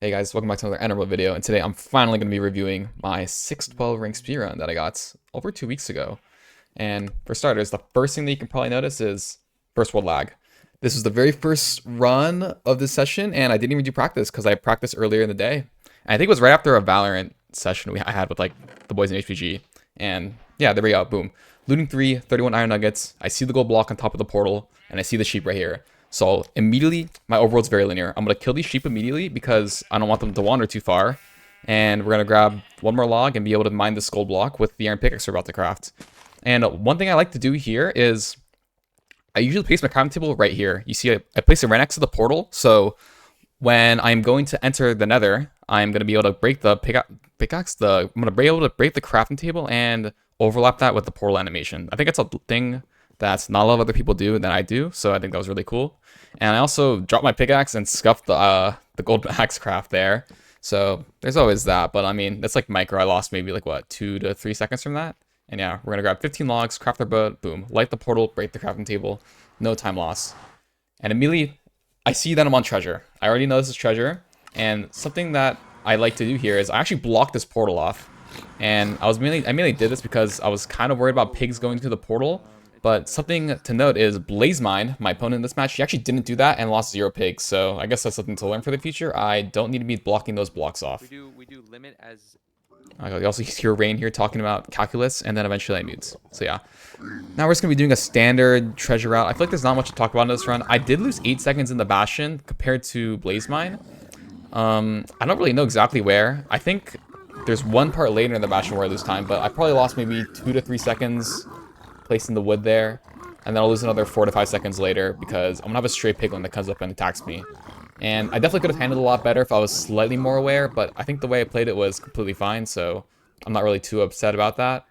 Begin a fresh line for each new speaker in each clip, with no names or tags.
Hey guys, welcome back to another Overworld video, and today I'm finally going to be reviewing my 612 rank speedrun that I got over 2 weeks ago. And for starters, the first thing that you can probably notice is first world lag. This was the very first run of this session, and I didn't even do practice because I practiced earlier in the day. And I think it was right after a Valorant session I had with like the boys in HPG. And yeah, there we go, boom. Looting 3, 31 iron nuggets, I see the gold block on top of the portal, and I see the sheep right here. So immediately, my overworld's very linear. I'm going to kill these sheep immediately because I don't want them to wander too far. And we're going to grab one more log and be able to mine this gold block with the iron pickaxe we're about to craft. And one thing I like to do here is I usually place my crafting table right here. You see, I place it right next to the portal. So when I'm going to enter the nether, I'm going to be able to break the pickaxe. I'm going to be able to break the crafting table and overlap that with the portal animation. I think it's a thing that's not a lot of other people do than I do, so I think that was really cool. And I also dropped my pickaxe and scuffed the gold axe craft there. So there's always that, but I mean, that's like micro. I lost maybe like, what, 2 to 3 seconds from that? And yeah, we're gonna grab 15 logs, craft our boat, boom, light the portal, break the crafting table, no time loss. And immediately, I see that I'm on treasure. I already know this is treasure, and something that I like to do here is I actually blocked this portal off. And I mainly did this because I was kind of worried about pigs going through the portal. But something to note is Blazemine, my opponent in this match, he actually didn't do that and lost 0 pigs. So I guess that's something to learn for the future. I don't need to be blocking those blocks off.
We do limit as.
You also hear Rain here talking about calculus, and then eventually I mutes. So yeah. Now we're just going to be doing a standard treasure route. I feel like there's not much to talk about in this run. I did lose 8 seconds in the Bastion compared to Blazemine. I don't really know exactly where. I think there's one part later in the Bastion where I lose time, but I probably lost maybe 2 to 3 seconds placing the wood there, and then I'll lose another 4 to 5 seconds later because I'm gonna have a stray piglin that comes up and attacks me. And I definitely could have handled it a lot better if I was slightly more aware, but I think the way I played it was completely fine, so I'm not really too upset about that.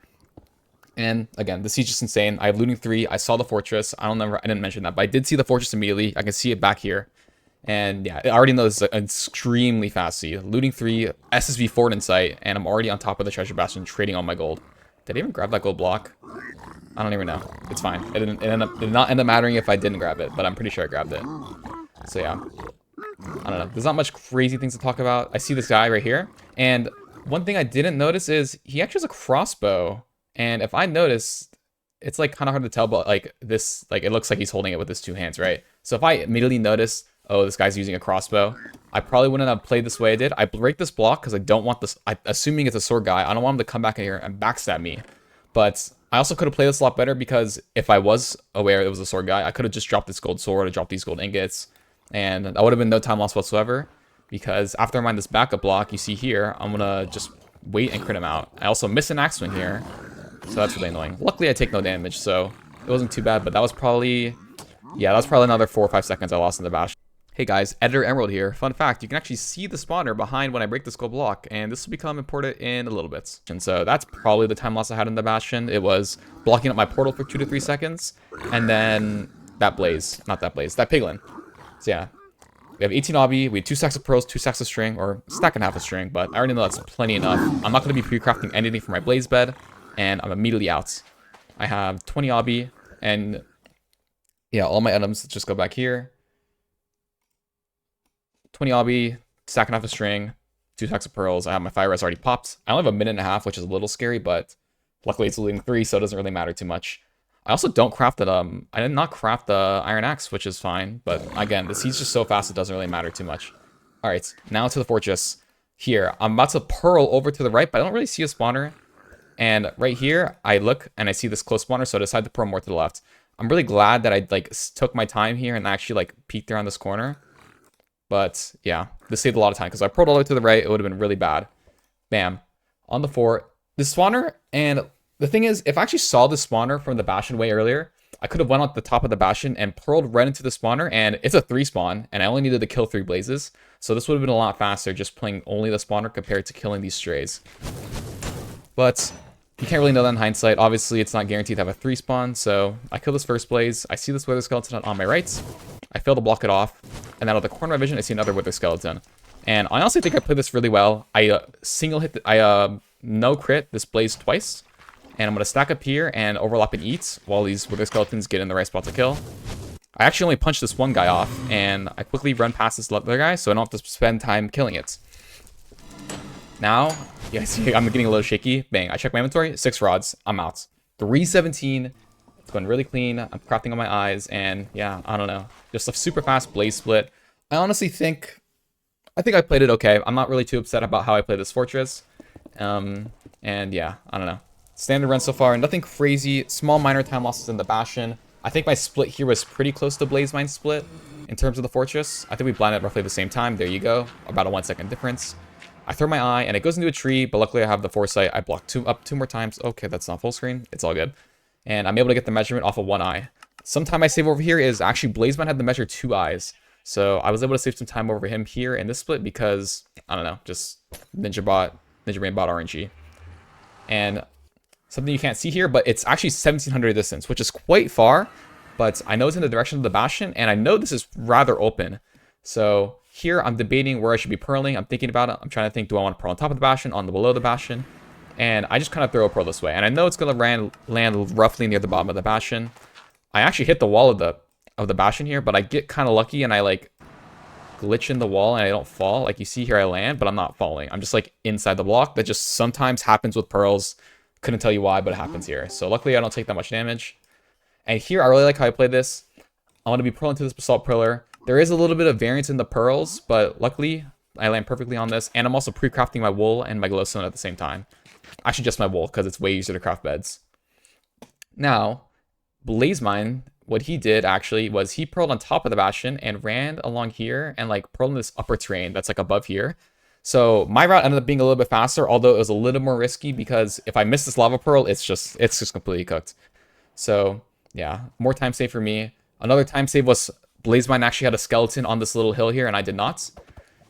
And again, the siege is just insane. I have looting 3. I saw the fortress. I didn't mention that, but I did see the fortress immediately. I can see it back here. And yeah, I already know this is an extremely fast siege. Looting 3, SSV forward in sight, and I'm already on top of the treasure bastion trading all my gold. Did I even grab that gold block? I don't even know. It's fine. It did not end up mattering if I didn't grab it, but I'm pretty sure I grabbed it. So yeah. I don't know. There's not much crazy things to talk about. I see this guy right here. And one thing I didn't notice is he actually has a crossbow. And if I notice, it's like kind of hard to tell, but like this, like it looks like he's holding it with his 2 hands, right? So if I immediately notice, oh, this guy's using a crossbow, I probably wouldn't have played this way I did. I break this block because I don't want this, assuming it's a sword guy, I don't want him to come back in here and backstab me. But I also could have played this a lot better because if I was aware it was a sword guy, I could have just dropped this gold sword or dropped these gold ingots, and that would have been no time loss whatsoever. Because after I mine this backup block, you see here, I'm gonna just wait and crit him out. I also miss an axe swing here, so that's really annoying. Luckily, I take no damage, so it wasn't too bad. But that was probably, yeah, that was probably another 4 or 5 seconds I lost in the bash. Hey guys, Editor Emerald here. Fun fact, you can actually see the spawner behind when I break this gold block, and this will become important in a little bit. And so that's probably the time loss I had in the Bastion. It was blocking up my portal for 2 to 3 seconds, and then that piglin. So yeah, we have 18 obby, we have 2 stacks of pearls, 2 stacks of string, or stack and half of string, but I already know that's plenty enough. I'm not going to be pre-crafting anything for my blaze bed, and I'm immediately out. I have 20 obby, and yeah, all my items just go back here. 20 obby, stack and half a string, 2 stacks of pearls. I have my fire res already popped. I only have a minute and a half, which is a little scary, but luckily it's looting 3, so it doesn't really matter too much. I also don't craft it. I did not craft the iron axe, which is fine, but again, the siege just so fast it doesn't really matter too much. All right, now to the fortress. Here, I'm about to pearl over to the right, but I don't really see a spawner. And right here, I look and I see this close spawner, so I decide to pearl more to the left. I'm really glad that I like took my time here and actually like peeked around this corner. But yeah, this saved a lot of time because I pearled all the way to the right. It would have been really bad. Bam. On the fort. This spawner, and the thing is, if I actually saw the spawner from the Bastion way earlier, I could have went on the top of the Bastion and pearled right into the spawner, and it's a 3 spawn, and I only needed to kill 3 blazes. So this would have been a lot faster just playing only the spawner compared to killing these strays. But you can't really know that in hindsight. Obviously, it's not guaranteed to have a 3 spawn, so I kill this first blaze. I see this wither skeleton on my right. I fail to block it off. And then out of the corner of my vision, I see another wither skeleton. And I honestly think I played this really well. I no crit this blaze twice. And I'm going to stack up here and overlap and eat while these wither skeletons get in the right spot to kill. I actually only punched this one guy off, and I quickly run past this other guy, so I don't have to spend time killing it. Now, yeah, see, I'm getting a little shaky. Bang, I check my inventory, 6 rods, I'm out. 317, it's going really clean, I'm crafting on my eyes, and yeah, I don't know. Just a super fast blaze split. I honestly think I played it okay. I'm not really too upset about how I played this fortress. And yeah, I don't know. Standard run so far, nothing crazy. Small minor time losses in the bastion. I think my split here was pretty close to Blaze Mine split in terms of the fortress. I think we blinded roughly the same time. There you go. About a 1 second difference. I throw my eye and it goes into a tree, but luckily I have the foresight. I block up two more times. Okay, that's not full screen. It's all good. And I'm able to get the measurement off of 1 eye. Sometime I save over here is actually Blaze Mine had to measure 2 eyes. So I was able to save some time over him here in this split because, I don't know, just Ninja Brain bot RNG. And something you can't see here, but it's actually 1700 distance, which is quite far. But I know it's in the direction of the bastion, and I know this is rather open. So here I'm debating where I should be pearling. I'm thinking about it. I'm trying to think, do I want to pearl on top of the bastion, on the below the bastion? And I just kind of throw a pearl this way. And I know it's going to land roughly near the bottom of the bastion. I actually hit the wall of the bastion here, but I get kind of lucky and I like glitch in the wall and I don't fall. Like you see here I land, but I'm not falling. I'm just like inside the block. That just sometimes happens with pearls. Couldn't tell you why, but it happens here. So luckily I don't take that much damage. And here I really like how I play this. I want to be pearl into this basalt pearler. There is a little bit of variance in the pearls, but luckily I land perfectly on this. And I'm also pre-crafting my wool and my glowstone at the same time. Actually just my wool, because it's way easier to craft beds. Now, Blaze Mine, what he did actually was he pearled on top of the bastion and ran along here and like pearled in this upper terrain that's like above here. So my route ended up being a little bit faster, although it was a little more risky because if I miss this lava pearl, it's just completely cooked. So yeah, more time save for me. Another time save was Blaze Mine actually had a skeleton on this little hill here and I did not.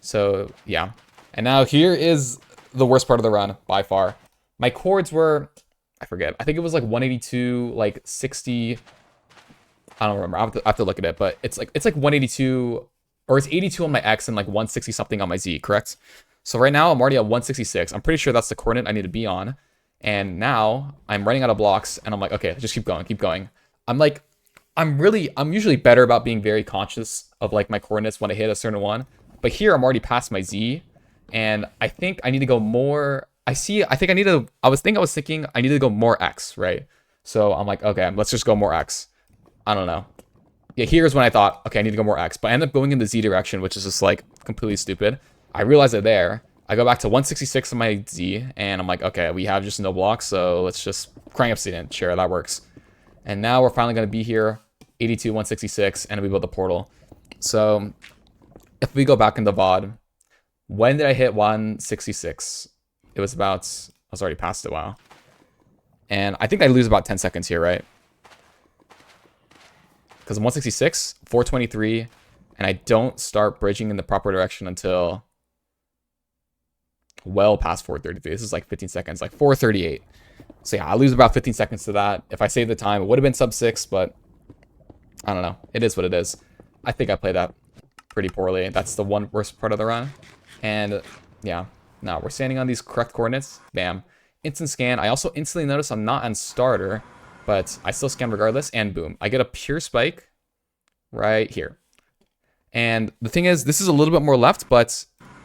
So yeah. And now here is the worst part of the run by far. My chords were, I forget, I think it was like 182, like 60. I don't remember. I have to look at it, but it's like 182, or it's 82 on my X and like 160 something on my Z, correct? So right now I'm already at 166. I'm pretty sure that's the coordinate I need to be on. And now I'm running out of blocks and I'm like, okay, just keep going, keep going. I'm usually better about being very conscious of like my coordinates when I hit a certain one. But here I'm already past my Z and I think I need to go more. I was thinking I need to go more X, right? So I'm like, okay, let's just go more X. I don't know. Yeah, here's when I thought, okay, I need to go more X. But I end up going in the Z direction, which is just like completely stupid. I realize it there. I go back to 166 on my Z, and I'm like, okay, we have just no blocks, so let's just crank obsidian. Sure, that works. And now we're finally going to be here, 82, 166, and we build the portal. So if we go back in the VOD, when did I hit 166? It was about, I was already past it, wow. And I think I lose about 10 seconds here, right? Because I'm 166, 423, and I don't start bridging in the proper direction until well past 433. This is like 15 seconds, like 438. So yeah, I lose about 15 seconds to that. If I save the time, it would have been sub 6, but I don't know. It is what it is. I think I played that pretty poorly. That's the one worst part of the run. And yeah, now we're standing on these correct coordinates. Bam. Instant scan. I also instantly notice I'm not on starter, but I still scan regardless, and boom. I get a pure spike right here. And the thing is, this is a little bit more left, but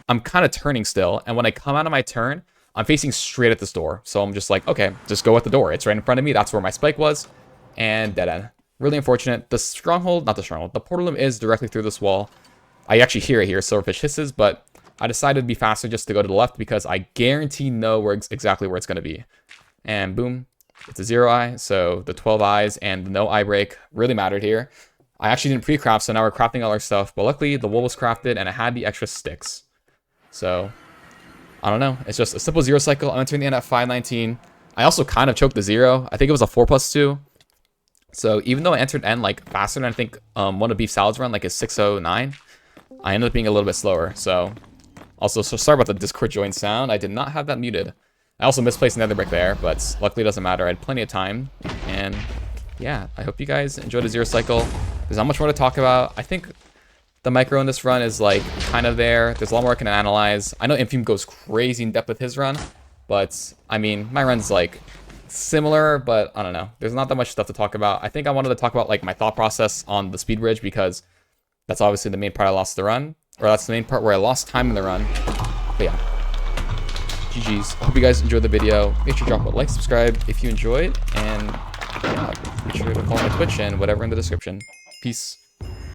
I'm kind of turning still. And when I come out of my turn, I'm facing straight at this door. So I'm just like, okay, just go at the door. It's right in front of me. That's where my spike was. And dead end. Really unfortunate. The stronghold, not the stronghold, the portal room is directly through this wall. I actually hear it here, silverfish hisses, but I decided to be faster just to go to the left because I guarantee know exactly where it's going to be. And boom. It's a 0 eye, so the 12 eyes and the no eye break really mattered here. I actually didn't pre-craft, so now we're crafting all our stuff. But luckily, the wool was crafted, and it had the extra sticks. So, I don't know. It's just a simple 0 cycle. I'm entering the end at 519. I also kind of choked the 0. I think it was a 4+2. So, even though I entered end like faster than I think one of Beef Salad's run, like a 609, I ended up being a little bit slower. So, also, so sorry about the Discord join sound. I did not have that muted. I also misplaced Nether brick there, but luckily it doesn't matter. I had plenty of time, and yeah, I hope you guys enjoyed the 0 cycle. There's not much more to talk about. I think the micro in this run is like kind of there. There's a lot more I can analyze. I know Infume goes crazy in depth with his run, but I mean, my run's like similar, but I don't know. There's not that much stuff to talk about. I think I wanted to talk about like my thought process on the speed bridge because that's obviously the main part I lost the run, or that's the main part where I lost time in the run. But yeah, GG's. Hope you guys enjoyed the video. Make sure to drop a like, subscribe if you enjoyed, and yeah, make sure to follow my Twitch and whatever in the description. Peace.